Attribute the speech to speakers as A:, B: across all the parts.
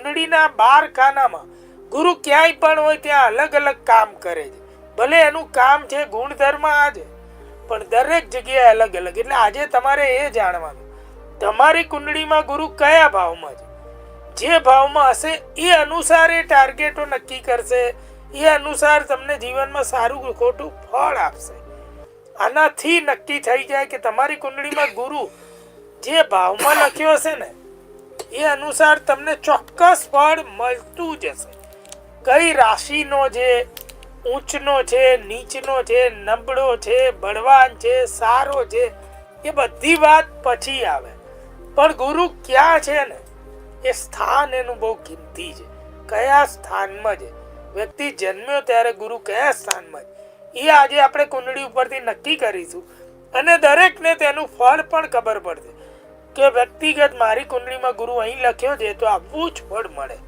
A: કુંડળીના 12 ખાનામાં ગુરુ ક્યાંય પણ હોય ત્યાં અલગ અલગ કામ કરે છે. ભલે એનું કામ છે ગુણધર્મ આ છે, પણ દરેક જગ્યાએ અલગ અલગ. એટલે આજે તમારે એ જાણવાનું તમારી કુંડળીમાં ગુરુ કયા ભાવમાં છે. જે ભાવમાં હશે એ અનુસાર એ ટાર્ગેટો નક્કી કરશે, એ અનુસાર તમને જીવનમાં સારું ખોટું ફળ આપશે. આનાથી નક્કી થઈ જાય કે તમારી કુંડળીમાં ગુરુ જે ભાવમાં લખ્યો હશે ને એ અનુસાર તમને ચોક્કસ ફળ મળતું જશે. કઈ રાશિનો છે, ઊંચનો છે, નીચનો છે, નબળો છે, બળવાન છે, સારો છે, એ બધી વાત પછી આવે. પણ ગુરુ ક્યાં છે ને એ સ્થાન એનું બહુ કિંમતી છે. કયા સ્થાનમાં છે વ્યક્તિ જન્મ્યો ત્યારે ગુરુ કયા સ્થાનમાં છે એ આજે આપણે કુંડળી ઉપરથી નક્કી કરીશું. અને દરેકને તેનું ફળ પણ ખબર પડશે કે વ્યક્તિગત મારી કુંડળીમાં ગુરુ અહીં લખ્યો છે તો આવું જ ફળ મળે.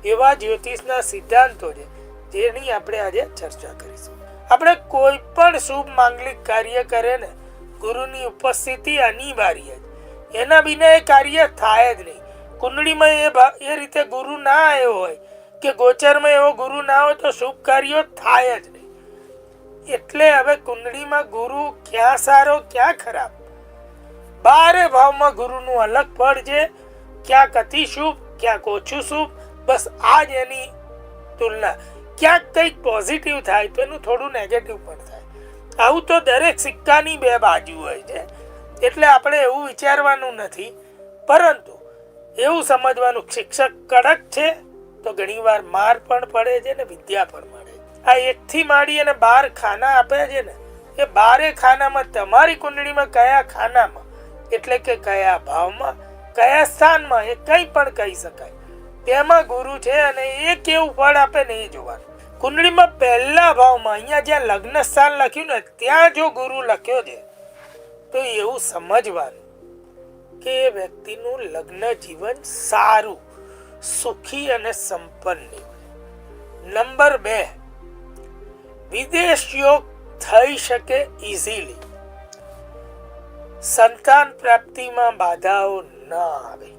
A: એવા જ્યોતિષના સિદ્ધાંતો છે જેની આપણે આજે ચર્ચા કરીશું. આપણે કોઈ પણ શુભ માંગલિક કાર્ય કરે ને ગુરુની ઉપસ્થિતિ અનિવાર્ય છે. એના વિના એ કાર્ય થાય જ નહીં. કુંડળીમાં એ રીતે ગુરુ ના આવ્યો હોય કે ગોચરમાં એવો ગુરુ ના હોય તો શુભ કાર્યો થાય જ નહીં. એટલે હવે કુંડળીમાં ગુરુ ક્યાં સારો ક્યાં ખરાબ, 12 ભાવમાં ગુરુનું અલગ ફળ છે. ક્યાંક અતિ શુભ, ક્યાંક ઓછું શુભ. બસ આ જ એની તુલના. ક્યાંક કંઈક પોઝિટિવ થાય તો એનું થોડું નેગેટિવ પણ થાય. આવું તો દરેક સિક્કાની 2 બાજુ હોય છે. એટલે આપણે એવું વિચારવાનું નથી, પરંતુ એવું સમજવાનું શિક્ષક કડક છે તો ઘણીવાર માર પણ પડે છે ને વિદ્યા પણ મળે. આ 1 થી માંડી અને 12 ખાના આપ્યા છે ને એ 12 ખાનામાં તમારી કુંડળીમાં કયા ખાનામાં એટલે કે કયા ભાવમાં કયા સ્થાનમાં એ કંઈ પણ કહી શકાય તેમાં ગુરુ છે. અને એ કેવું ફળ આપે ને એ જોવાનું. કુંડળીમાં પહેલા ભાવમાં અહીંયા જ્યાં લગ્ન સ્થાન લખ્યું ને ત્યાં જો ગુરુ લખ્યો છે તો એવું સમજવાનું કે એ વ્યક્તિનું લગ્ન જીવન સારું, સુખી અને સંપન્ન હોય. નંબર 2, વિદેશ યોગ થઈ શકે ઇઝીલી. સંતાન પ્રાપ્તિમાં બાધાઓ ન આવે.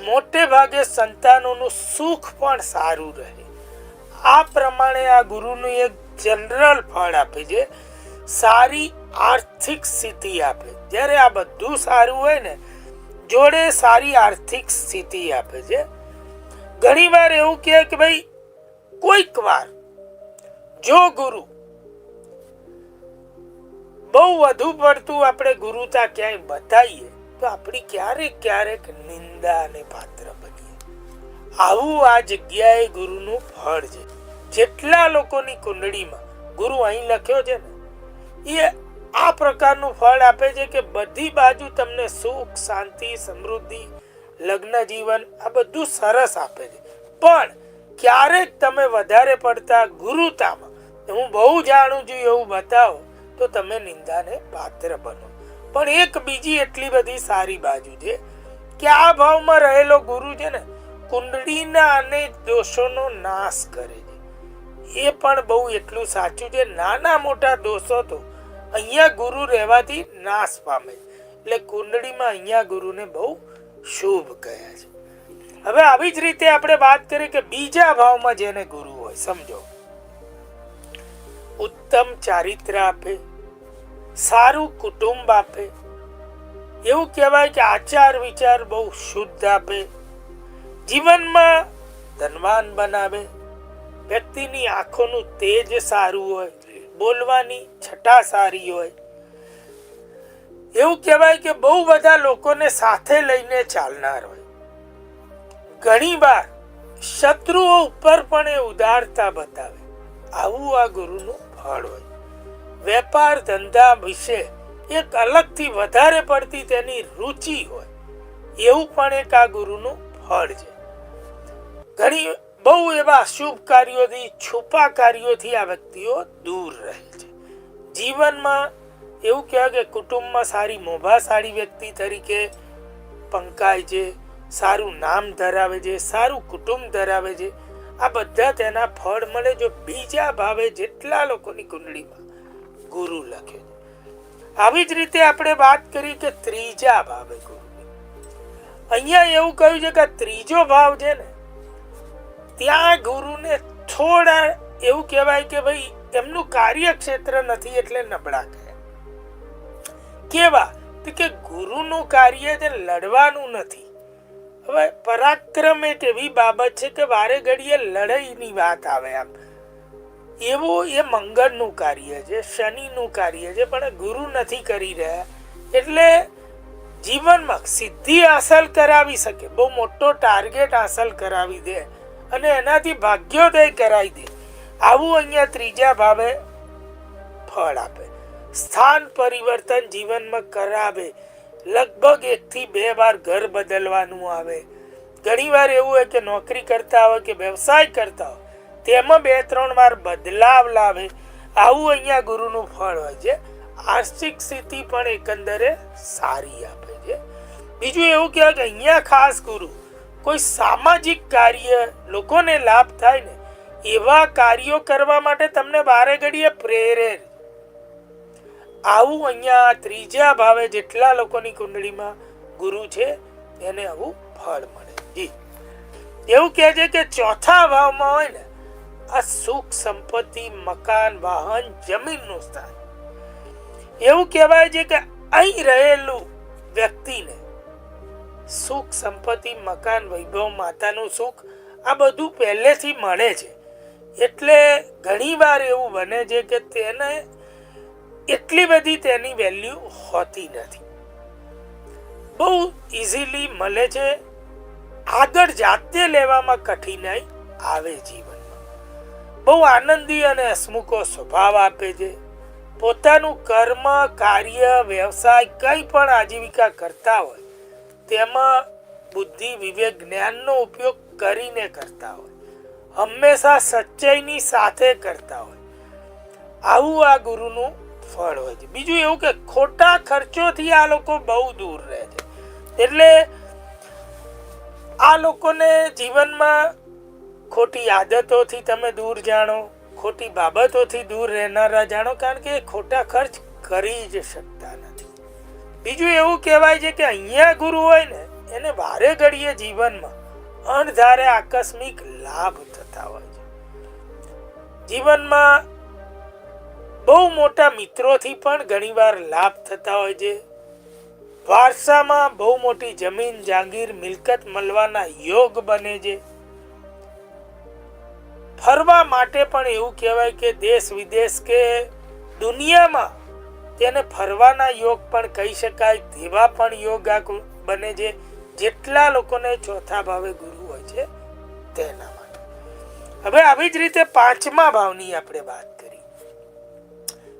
A: મોટે ભાગે સંતાનોનું સુખ પણ સારું રહે. આ પ્રમાણે આ ગુરુનું એક જનરલ ફળ આપે છે. સારી આર્થિક સ્થિતિ આપે. જ્યારે આ બધું સારું હોય ને જોડે સારી આર્થિક સ્થિતિ આપે છે. ઘણી વાર એવું કહે કે ભાઈ કોઈક વાર જો ગુરુ બહુ વધુ પડતું આપણે ગુરુતા ક્યાંય બતાવીએ તો આપણી ક્યારેક નિંદાને પાત્ર બનીએ. આવું આ જગ્યાએ ગુરુનું ફળ છે. જેટલા લોકોની કુંડળીમાં ગુરુ અહીં લખ્યો છે ને એ આ પ્રકારનું ફળ આપે છે કે બધી બાજુ તમને સુખ, શાંતિ, સમૃદ્ધિ, લગ્ન જીવન આ બધું સરસ આપે છે. પણ ક્યારેક તમે વધારે પડતા ગુરુતામાં હું બહુ જાણું છું એવું બતાવો તો તમે નિંદાને પાત્ર બનો. પણ એક બીજી એટલી બધી સારી બાજુ છે કે આ ભાવમાં રહેલો ગુરુ છે ને કુંડળીના અનેક દોષોનો નાશ કરે છે. એ પણ બહુ એટલું સાચું છે. નાના મોટા દોષો તો અહીંયા ગુરુ રહેવાથી નાશ પામે. એટલે કુંડળીમાં અહીંયા ગુરુને બહુ શુભ કહ્યા છે. હવે આવી જ રીતે આપણે વાત કરીએ કે બીજા ભાવમાં જેને ગુરુ હોય સમજો ઉત્તમ ચારિત્ર આપે, સારું કુટુંબ આપે, એવું કહેવાય કે આચાર વિચાર બહુ શુદ્ધ આપે, જીવનમાં ધનવાન બનાવે, વ્યક્તિની આંખોનું તેજ સારું હોય, બોલવાની છટા સારી હોય, એવું કહેવાય કે બહુ બધા લોકોને સાથે લઈને ચાલનાર હોય. ઘણીવાર શત્રુઓ ઉપર પણ એ ઉદારતા બતાવે. આવું આ ગુરુનું ફળ હોય. વેપાર ધંધા વિશે એક અલગથી વધારે પડતી તેની રુચિ હોય એવું પણ એક આ ગુરુનું ફળ છે. ઘણી બહુ એવા અશુભ કાર્યોથી, છુપા કાર્યોથી આ વ્યક્તિઓ દૂર રહે છે. જીવનમાં એવું કહેવાય કે કુટુંબમાં સારી મોભાસાળી વ્યક્તિ તરીકે પંકાય છે, સારું નામ ધરાવે છે, સારું કુટુંબ ધરાવે છે. આ બધા તેના ફળ મળે જો બીજા ભાવે જેટલા લોકોની કુંડળીમાં ગુરુ લખે છે. આવી જ રીતે આપણે વાત કરી કે ત્રીજા ભાવે ગુરુની. અહીંયા એવું કહ્યું છે કે ત્રીજો ભાવ છે ને ત્યાં ગુરુને થોડા એવું કહેવાય કે ભાઈ એમનું કાર્યક્ષેત્ર નથી એટલે નબળા કહે. કેવા કે ગુરુનું કાર્ય છે લડવાનું નથી. હવે પરાક્રમ એક એવી બાબત છે કે વારે ઘડીએ લડાઈની વાત આવે. આમ એવું એ મંગળનું કાર્ય છે, શનિનું કાર્ય છે, પણ ગુરુ નથી કરી રહ્યા એટલે જીવનમાં સિદ્ધિ હાંસલ કરાવી શકે, બહુ મોટો ટાર્ગેટ હાંસલ કરાવી દે અને એનાથી ભાગ્યોદય કરાવી દે. આવું અહીંયા ત્રીજા ભાવે ફળ આપે. સ્થાન પરિવર્તન જીવનમાં કરાવે. લગભગ 1 થી 2 વાર ઘર બદલવાનું આવે. ઘણીવાર એવું હોય કે નોકરી કરતા હોય કે વ્યવસાય કરતા હોય તેમાં 2-3 વાર બદલાવ લાવે. આવું અહીંયા ગુરુનું ફળ હોય છે. આર્થિક સ્થિતિ પણ એકંદરે સારી આપે છે. બીજું એવું કહેવાય કે અહીંયા ખાસ ગુરુ કોઈ સામાજિક કાર્ય લોકોને લાભ થાય ને એવા કાર્યો કરવા માટે તમને વારે ઘડીએ પ્રેરે. આવું અહીંયા ત્રીજા ભાવે જેટલા લોકોની કુંડળીમાં ગુરુ છે એને આવું ફળ મળે. જી એવું કહે છે કે ચોથા ભાવમાં હોય ને આ સુખ સંપત્તિ મકાન વાહન જમીનનું સ્થાન. એવું કહેવાય છે કે અહીં રહેલું વ્યક્તિને સુખ સંપત્તિ મકાન વૈભવ માતાનું સુખ આ બધું પહેલેથી મળે છે. એટલે ઘણીવાર એવું બને છે કે તેને એટલી બધી તેની વેલ્યુ હોતી નથી, બહુ ઇઝીલી મળે છે. આગળ જાતે લેવામાં કઠિનાઈ આવે. જીવનમાં બહુ આનંદી અને હસમુખો સ્વભાવ આપે છે. પોતાનું કર્મ કાર્ય વ્યવસાય કંઈ પણ આજીવિકા કરતા હોય તેમાં બુદ્ધિ વિવેક જ્ઞાનનો ઉપયોગ કરીને કરતા હોય. હંમેશા સચ્ચાઈની સાથે કરતા હોય. આવું આ ગુરુનું ફળ હોય છે. બીજું એવું કે ખોટા ખર્ચોથી આ લોકો બહુ દૂર રહે છે. એટલે આ લોકોને જીવનમાં ખોટી આદતોથી તમે દૂર જાણો, ખોટી બાબતોથી દૂર રહેનારા જાણો, કારણ કે ખોટા ખર્ચ કરી જ શકતા નથી. બીજું એવું કહેવાય છે કે અહીંયા ગુરુ હોય ને એને વારે ઘડીએ જીવનમાં અણધારે આકસ્મિક લાભ થતા હોય છે. જીવનમાં બહુ મોટા મિત્રોથી પણ ઘણીવાર લાભ થતા હોય છે. વારસામાં બહુ મોટી જમીન જાગીર મિલકત મળવાના યોગ બને છે. ફરવા માટે પણ એવું કહેવાય કે દેશ વિદેશ કે દુનિયામાં તેને ફરવાના યોગ પણ કહી શકાય તેવા પણ યોગ બને છે જેટલા લોકોને ચોથા ભાવે ગુરુ હોય છે તેના માટે. હવે આવી જ રીતે પાંચમા ભાવની આપણે વાત કરી.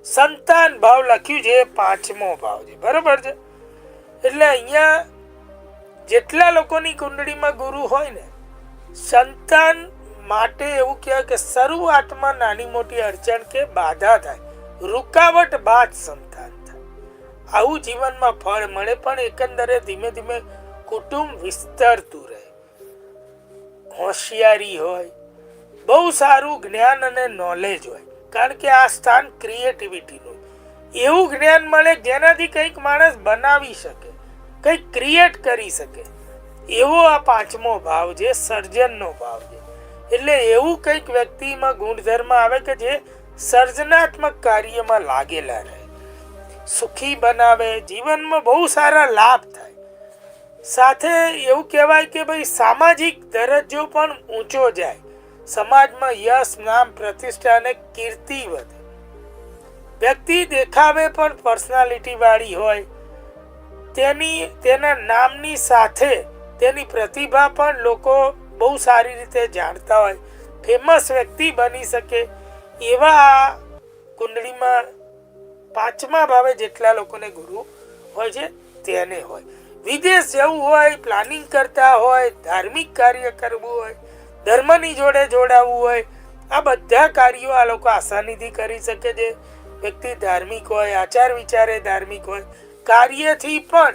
A: સંતાન ભાવ લખ્યું છે, પાંચમો ભાવ છે, બરોબર છે. એટલે અહીંયા જેટલા લોકોની કુંડળીમાં ગુરુ હોય ને સંતાન માટે એવું કહેવાય કે શરૂઆતમાં નાની મોટી અડચણ કે બાધા થાય, રૂકાવટ બાદ સંતાન થાય. આવું જીવનમાં ફળ મળે, પણ એકંદરે ધીમે ધીમે કુટુંબ વિસ્તરતું રહે. હોશિયારી હોય, બહુ સારું જ્ઞાન અને નોલેજ હોય, કારણ કે આ સ્થાન ક્રિએટિવિટીનું એવું જ્ઞાન મળે જેનાથી કંઈક માણસ બનાવી શકે, કંઈક ક્રિએટ કરી શકે. એવો આ પાંચમો ભાવ છે, સર્જનનો ભાવ છે. એટલે એવું કંઈક વ્યક્તિમાં ગુણધર્મ આવે કે જે સર્જનાત્મક કાર્યમાં લાગેલા રહે, સુખી બનાવે, જીવનમાં બહુ સારા લાભ થાય. સાથે એવું કહેવાય કે ભાઈ સામાજિક દરજ્જો પણ ઊંચો જાય, સમાજમાં યશ નામ પ્રતિષ્ઠા અને કીર્તિ વધે. વ્યક્તિ દેખાવે પણ પર્સનાલિટી વાળી હોય, તેના નામની સાથે તેની પ્રતિભા પણ લોકો બહુ સારી રીતે જાણતા હોય, ફેમસ વ્યક્તિ બની શકે. એવા કુંડળીમાં પાંચમા ભાવે જેટલા લોકોને ગુરુ હોય છે તેને હોય. વિદેશ જવું હોય, પ્લાનિંગ કરતા હોય, ધાર્મિક કાર્ય કરવું હોય, ધર્મની જોડે જોડાવવું હોય, આ બધા કાર્યો આ લોકો આસાનીથી કરી શકે છે. વ્યક્તિ ધાર્મિક હોય, આચાર વિચારે ધાર્મિક હોય, કાર્યથી પણ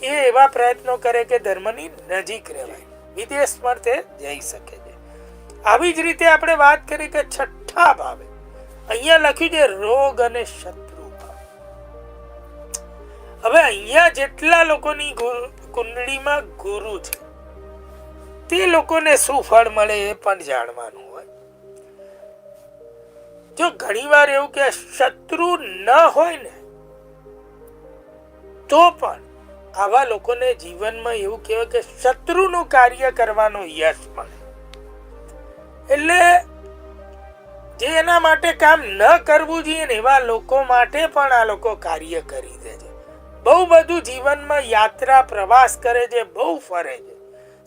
A: એ એવા પ્રયત્નો કરે કે ધર્મની નજીક રહેવાય, વિદેશ પણ તે જઈ શકે છે. આવી જ રીતે આપણે વાત કરી કે છઠ્ઠા ભાવે અહીંયા લખ્યું છે રોગ અને શત્રુ ભાવ. હવે અહીંયા જેટલા લોકોની કુંડળીમાં ગુરુ છે તે લોકોને શું ફળ મળે એ પણ જાણવાનું હોય. જો ઘણીવાર એવું કે શત્રુ ન હોય ને તો પણ આવા લોકોને જીવનમાં એવું કહેવાય કે શત્રુનું કાર્ય કરવાનો યશ મળે. એટલે જે એના માટે કામ ન કરવું જોઈએ ને એવા લોકો માટે પણ આ લોકો કાર્ય કરી દે છે. બહુ બધું જીવનમાં યાત્રા પ્રવાસ કરે છે, બહુ ફરે છે,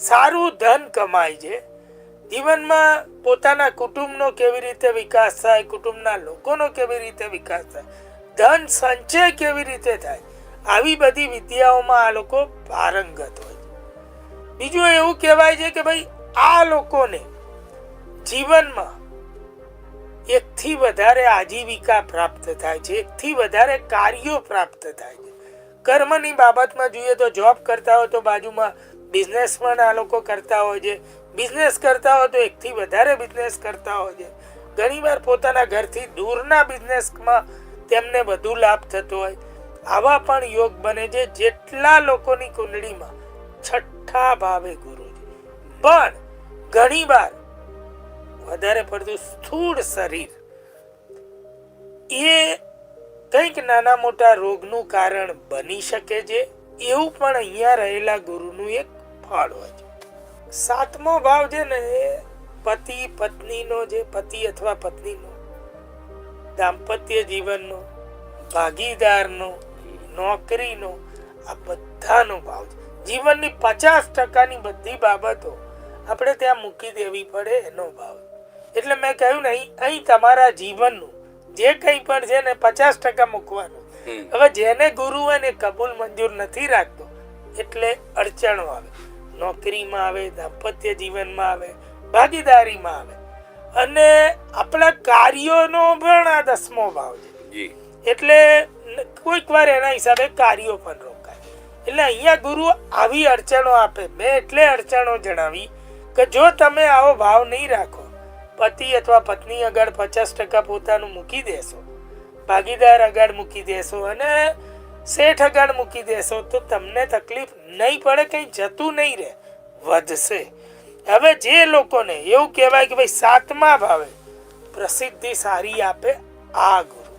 A: સારું ધન કમાય છે. જીવનમાં પોતાના કુટુંબનો કેવી રીતે વિકાસ થાય, કુટુંબના લોકોનો કેવી રીતે વિકાસ થાય, ધન સંચય કેવી રીતે થાય, આવી બધી વિદ્યાઓમાં આ લોકો પારંગત હોય છે. બીજું એવું કહેવાય છે કે ભાઈ આ લોકોને જીવનમાં એકથી વધારે આજીવિકા પ્રાપ્ત થાય છે, એકથી વધારે કાર્યો પ્રાપ્ત થાય છે. કર્મની બાબતમાં જોઈએ તો જોબ કરતા હોય તો બાજુમાં બિઝનેસ પણ આ લોકો કરતા હોય છે, બિઝનેસ કરતા હોય તો એકથી વધારે બિઝનેસ કરતા હોય છે. ઘણીવાર પોતાના ઘરથી દૂરના બિઝનેસમાં તેમને વધુ લાભ થતો હોય. આવા પણ યોગ બને છે જેટલા લોકોની કુંડળીમાં છઠ્ઠા ભાવે ગુરુ છે. પણ ઘણીવાર વધારે પડતું સ્થૂળ શરીર એ કંઈક નાના મોટા રોગનું કારણ બની શકે છે. એવું પણ અહીંયા રહેલા ગુરુનું એક ફળ હોય છે. સાતમો ભાવ છે ને એ પતિ પત્નીનો, જે પતિ અથવા પત્નીનો દાંપત્ય જીવનનો, ભાગીદારનો, નોકરીનો, આ બધાનો ભાવ છે. જીવનની 50% બધી બાબતો આપણે ત્યાં મૂકી દેવી પડે એનો ભાવ. એટલે મેં કહ્યું ને અહીં તમારા જીવનનું જે કંઈ પણ છે ને 50% મૂકવાનું. હવે જેને ગુરુ હોય ને કબૂલ મંજૂર નથી રાખતો એટલે અડચણો આવે. નોકરીમાં આવે, દાંપત્ય જીવનમાં આવે, ભાગીદારીમાં આવે, અને આપણા કાર્યોનો પણ આ 10મો ભાવ છે. એટલે કોઈક વાર એના હિસાબે કાર્યો પણ રોકાય. એટલે અહીંયા ગુરુ આવી અડચણો આપે. મેં એટલે અડચણો જણાવી કે જો તમે આવો ભાવ નહીં રાખો, પતિ અથવા પત્ની આગળ 50% પોતાનું મૂકી દેશો, ભાગીદાર આગળ મૂકી દેશો અને શેઠ આગળ મૂકી દેશો તો તમને તકલીફ નહીં પડે, કંઈ જતું નહીં રહે, વધશે. હવે જે લોકોને એવું કહેવાય કે ભાઈ 7મા ભાવે પ્રસિદ્ધિ સારી આપે આ ગુરુ,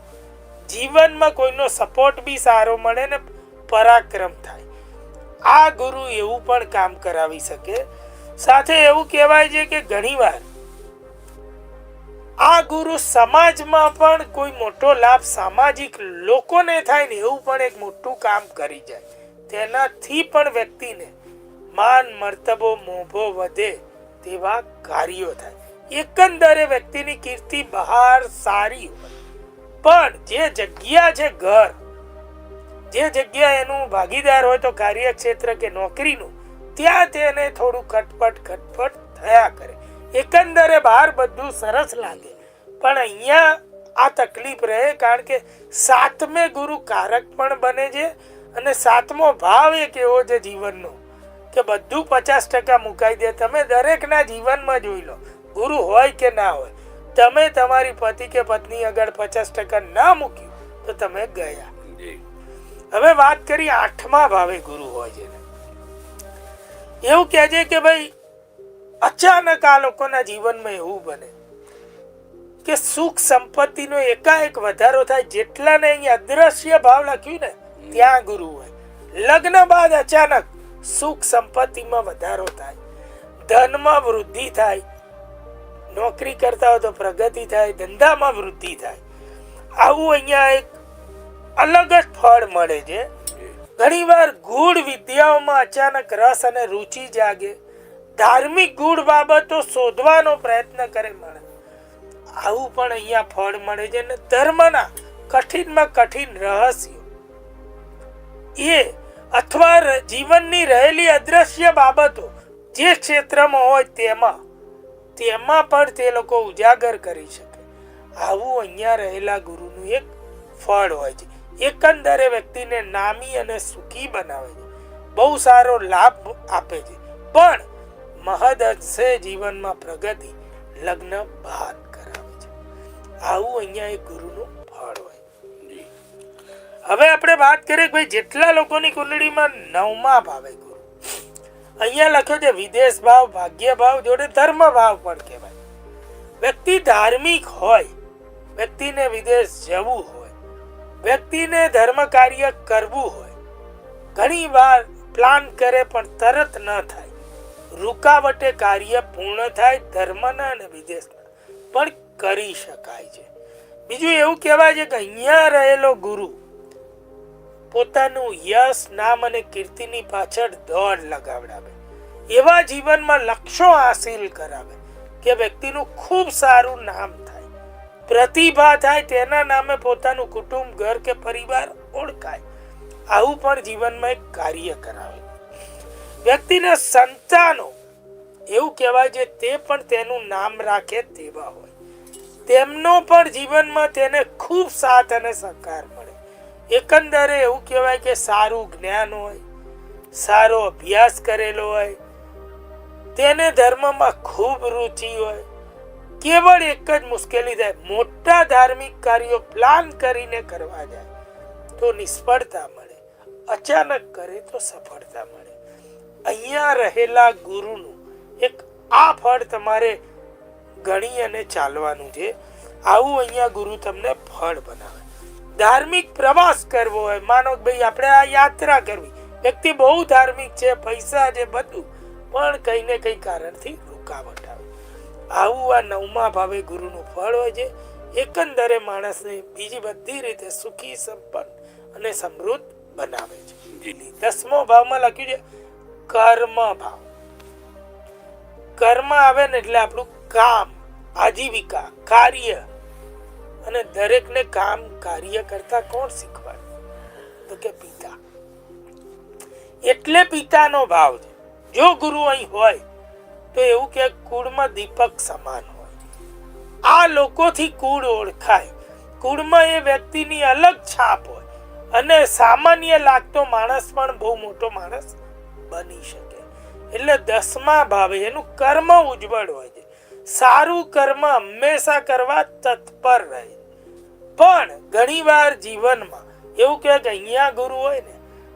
A: જીવનમાં કોઈનો સપોર્ટ બી સારો મળે ને પરાક્રમ થાય, આ ગુરુ એવું પણ કામ કરાવી શકે. સાથે એવું કહેવાય છે કે ઘણીવાર આ ગુરુ સમાજમાં પણ કોઈ મોટો લાભ સામાજિક લોકોને થાય ને એવું પણ એક મોટું કામ કરી જાય. તેનાથી પણ વ્યક્તિને માન મર્તબો મોભો વધે તેવા કાર્યો થાય. એકંદરે વ્યક્તિની કીર્તિ બહાર સારી હોય. પણ જે જગ્યા છે ઘર, જે જગ્યા એનું ભાગીદાર હોય તો કાર્યક્ષેત્ર કે નોકરીનું, ત્યાં તેને થોડું ખટપટ થયા કરે. એકંદરે બહાર બધું સરસ લાગે પણ અહીંયા આ તકલીફ રહે, કારણ કે 7મે ગુરુ કારક પણ બને છે. અને 7મો ભાવ એક એવો છે જીવનનો કે બધું 50% મુકાઈ દે. તમે દરેકના જીવનમાં જોઈ લો, ગુરુ હોય કે ના હોય, તમે તમારી પતિ કે પત્ની આગળ 50% ના મૂક્યું તો તમે ગયા. હવે વાત કરી 8મા ભાવે ગુરુ હોય છે. એવું કહે છે કે ભાઈ અચાનક આ લોકોના જીવનમાં એવું બને કે સુખ સંપત્તિનો એકાએક વધારો થાય. જેટલાને અહીં અદ્રશ્ય ભાવ લખ્યું ને ત્યાં ગુરુ હોય. લગ્ન બાદ અચાનક સુખ સંપત્તિમાં વધારો થાય, ધનમાં વૃદ્ધિ થાય, નોકરી કરતા હોય તો પ્રગતિ થાય, ધંધામાં વૃદ્ધિ થાય. આવું અહીંયા એક અલગ જ ફળ મળે છે. ઘણીવાર ગૂઢ વિદ્યાઓમાં અચાનક રસ અને રુચિ જાગે, ધાર્મિક ગૂઢ બાબતો શોધવાનો પ્રયત્ન કરે માણસ. આવું પણ અહીંયા ફળ મળે છે. અને ધર્મના કઠિનમાં કઠિન રહસ્યો એ અથવા જીવનની રહેલી અદ્રશ્ય બાબતો જે ક્ષેત્રમાં હોય તેમાં પણ તે લોકો ઉજાગર કરી શકે. આવું અહીંયા રહેલા ગુરુનું એક ફળ હોય છે. એકંદરે વ્યક્તિને નામી અને સુખી બનાવે છે, બહુ સારો લાભ આપે છે. પણ મહદ અંશે જીવનમાં પ્રગતિ લગ્ન બાદ કરાવે છે. આવું અહીંયા એક ગુરુનું ફળ હોય. હવે આપણે વાત કરીએ કે ભાઈ જેટલા લોકોની કુંડળીમાં 9મા ભાવે ગુરુ, અહીંયા લખ્યો છે વિદેશ ભાવ, ભાગ્ય ભાવ જોડે ધર્મ ભાવ પણ કહેવાય. વ્યક્તિ ધાર્મિક હોય, વ્યક્તિને વિદેશ જવું હોય, વ્યક્તિને ધર્મ કાર્ય કરવું હોય, ઘણી વાર પ્લાન કરે પણ તરત ન થાય, રૂકાવટે કાર્ય પૂર્ણ થાય, ધર્મના અને વિદેશના પણ કરી શકાય છે. બીજું એવું કહેવાય છે કે અહીંયા રહેલો ગુરુ પોતાનું યશ, નામ અને કીર્તિની પાછળ દોડ લગાવડાવે, એવા જીવનમાં લક્ષ્યો હાસિલ કરાવે કે વ્યક્તિનું ખૂબ સારું નામ થાય, પ્રતિભા થાય, તેના નામે પોતાનું કુટુંબ, ઘર કે પરિવાર ઓળખાય. આવું પણ જીવનમાં એક કાર્ય કરાવે. વ્યક્તિના સંતાનો એવું કહેવાય છે તે પણ તેનું નામ રાખે તેવા હોય, તેમનો પણ જીવનમાં તેને ખૂબ સાથ અને સહકાર મળે. એકંદરે એવું કહેવાય કે સારું જ્ઞાન હોય, સારો અભ્યાસ કરેલો હોય, તેને ધર્મમાં ખૂબ રુચિ હોય, કેવળ એક જ મુશ્કેલી થાય, મોટા ધાર્મિક કાર્યો પ્લાન કરીને કરવા જાય તો નિષ્ફળતા મળે, અચાનક કરે તો સફળતા મળે. અહીંયા રહેલા ગુરુનું એક આ ફળ તમારે ગણી અને ચાલવાનું છે. આવું અહીંયા ગુરુ તમને ફળ બનાવે. ધાર્મિક પ્રવાસ કરવો હોય, માનો કે ભાઈ આપણે આ યાત્રા કરવી, વ્યક્તિ બહુ ધાર્મિક છે, પૈસા છે, બધું, પણ કંઈ ને કંઈ કારણથી રૂકાવટ આવે, આવું આ 9મા ભાવે ગુરુનું ફળ હોય છે. એકંદરે માણસને બીજી બધી રીતે સુખી, સંપન્ન અને સમૃદ્ધ બનાવે છે. 10મો ભાવમાં લખ્યું છે કર્મ ભાવ. કર્મ આવે ને એટલે આપણું કામ, આજીવિકા, કાર્ય, અને દરેકને કામ કાર્ય કરતા કોણ શીખવાડે? તો કે પિતા. એટલે પિતાનો ભાવ છે. જો ગુરુ અહીં હોય તો એવું કે કુળમાં દીપક સમાન હોય. આ લોકોથી કુળ ઓળખાય, કુળમાં એ વ્યક્તિની અલગ છાપ હોય, અને સામાન્ય લાગતો માણસ પણ બહુ મોટો માણસ બની શકે. એટલે 10મા ભાવે એનું કર્મ ઉજ્જવળ હોય છે. સારું કર્મ હંમેશા કરવા તત્પર રહે. પણ ઘણીવાર જીવનમાં એવું કહે કે અહીંયા ગુરુ હોય ને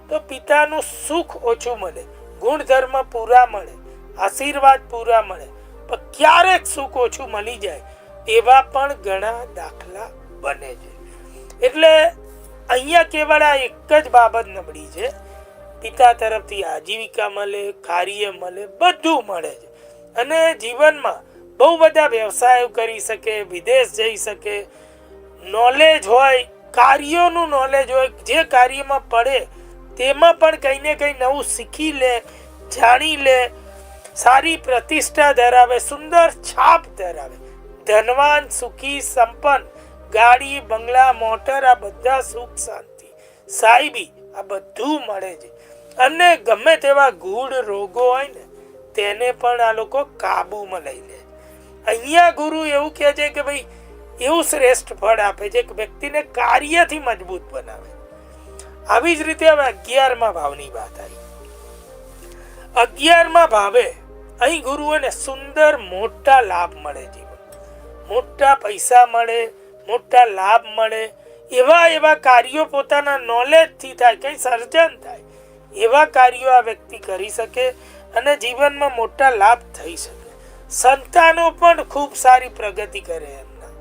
A: તો પિતાનું સુખ ઓછું મળે, ગુણધર્મ પૂરા મળે, આશીર્વાદ પૂરા મળે, પણ ક્યારેક સુખ ઓછું મળી જાય એવા પણ ઘણા દાખલા બને છે. એટલે અહીંયા કેવળ આ એક જ બાબત નબળી છે, પિતા તરફથી આજીવિકા મળે, કાર્ય મળે, બધું મળે છે, અને જીવનમાં બહુ બધા વ્યવસાયો કરી શકે, વિદેશ જઈ શકે, નોલેજ હોય, કાર્યોનું નોલેજ હોય, જે કાર્યમાં પડે તેમાં પણ કંઈ ને કંઈ નવું શીખી લે, જાણી લે, સારી પ્રતિષ્ઠા ધરાવે, સુંદર છાપ ધરાવે, ધનવાન, સુખી, સંપન્ન, ગાડી, બંગલા, મોટર, આ બધા સુખ, શાંતિ, સાહેબી, આ બધું મળે છે. અને ગમે તેવા ગૂઢ રોગો હોય ને તેને પણ આ લોકો કાબૂમાં લઈ લે. અહીંયા ગુરુ એવું કહે છે કે ભાઈ એવું શ્રેષ્ઠ ફળ આપે છે કે વ્યક્તિને કાર્યથી મજબૂત બનાવે. આવી જ રીતે હવે 11મા ભાવની વાત આવી. 11મા ભાવે અહીં ગુરુઓને સુંદર મોટા લાભ મળે, જીવન મોટા પૈસા મળે, મોટા લાભ મળે, એવા કાર્યો પોતાના નોલેજથી થાય, કંઈ સર્જન થાય, એવા કાર્યો આ વ્યક્તિ કરી શકે અને જીવનમાં મોટા લાભ થઈ શકે. સંતાનો પણ ખૂબ સારી પ્રગતિ કરે, એમના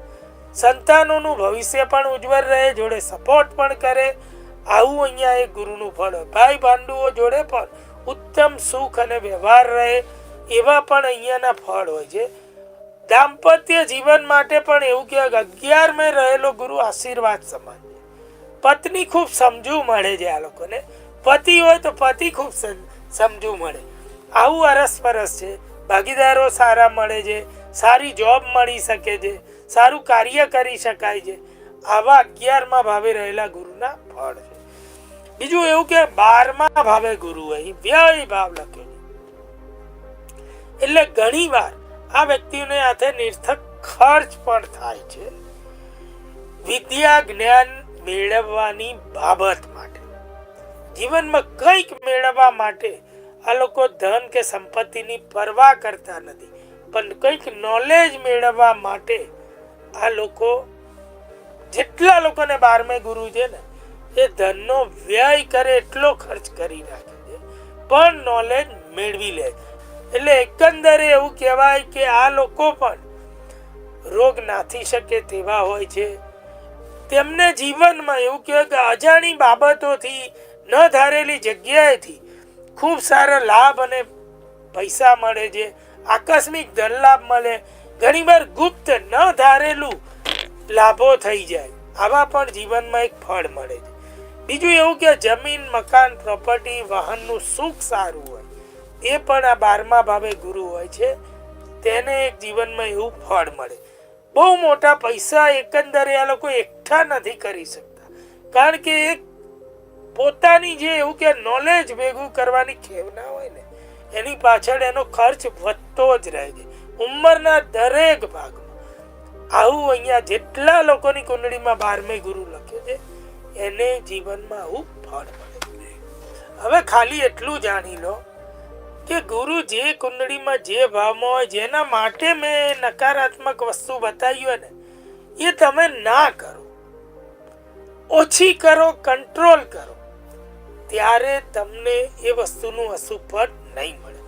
A: સંતાનોનું ભવિષ્ય પણ ઉજ્જવળ રહે, જોડે સપોર્ટ પણ કરે. આવું અહીંયા એક ગુરુનું ફળ હોય. ભાઈ ભાંડુઓ જોડે પણ ઉત્તમ સુખ અને વ્યવહાર રહે, એવા પણ અહીંયાના ફળ હોય છે. દાંપત્ય જીવન માટે પણ એવું કે 11માં રહેલો ગુરુ આશીર્વાદ સમાન છે. પત્ની ખૂબ સમજુ મળે છે આ લોકોને, પતિ હોય તો પતિ ખૂબ સમજુ મળે. આવું અરસપરસ છે. ભાગીદારો સારા મળે છે, સારી જોબ મળી શકે છે, સારું કાર્ય કરી શકાય છે. આવા 11મા ભાવે રહેલા ગુરુના ફળ છે. બીજું એવું કે 12મા ભાવે ગુરુ અહીં વ્યય ભાવ લખ્યો છે. એટલે ઘણી વાર આ વ્યક્તિને હાથે નિર્થક ખર્ચ પણ થાય છે. વિદ્યા જ્ઞાન મેળવવાની બાબત માટે, જીવનમાં કંઈક મેળવવા માટે આ લોકો ધન કે સંપત્તિની પરવા કરતા નથી, પણ કંઈક નોલેજ મેળવવા માટે આ લોકો, જેટલા લોકોને 12મે ગુરુ છે ને એ ધનનો વ્યય કરે એટલો ખર્ચ કરી નાખે છે, પણ નોલેજ મેળવી લે. એટલે એકંદરે એવું કહેવાય કે આ લોકો પણ રોગ નાથી શકે તેવા હોય છે. તેમને જીવનમાં એવું કહેવાય કે અજાણી બાબતોથી ન ધારેલી જગ્યાએથી ખૂબ સારા લાભ અને પૈસા મળે છે, આકસ્મિક ધન લાભ મળે, ઘણીવાર ગુપ્ત ન ધારેલું લાભો થઈ જાય, આવા પણ જીવનમાં એક ફળ મળે છે. બીજું એવું કે જમીન, મકાન, પ્રોપર્ટી, વાહનનું સુખ સારું હોય, એ પણ આ 12મા ભાવે ગુરુ હોય છે, તેને એક જીવનમાં એવું ફળ મળે. બહુ મોટા પૈસા એકંદરે આ લોકો એકઠા નથી કરી શકતા, કારણ કે એક પોતાની જે એવું કે નોલેજ ભેગું કરવાની ખેવના હોય ને, એની પાછળ એનો ખર્ચ વધતો જ રહે છે ઉંમરના દરેક ભાગમાં. આવું અહીંયા જેટલા લોકોની કુંડળીમાં 12મે ગુરુ લખ્યો છે એને જીવનમાં આવું ફળ મળે. હવે ખાલી એટલું જાણી લો કે ગુરુ જે કુંડળીમાં જે ભાવમાં હોય, જેના માટે મેં નકારાત્મક વસ્તુ બતાવી હોય ને, એ તમે ના કરો, ઓછી કરો, કંટ્રોલ કરો, ત્યારે તમને એ વસ્તુનું અશુભ ફળ નહીં મળે.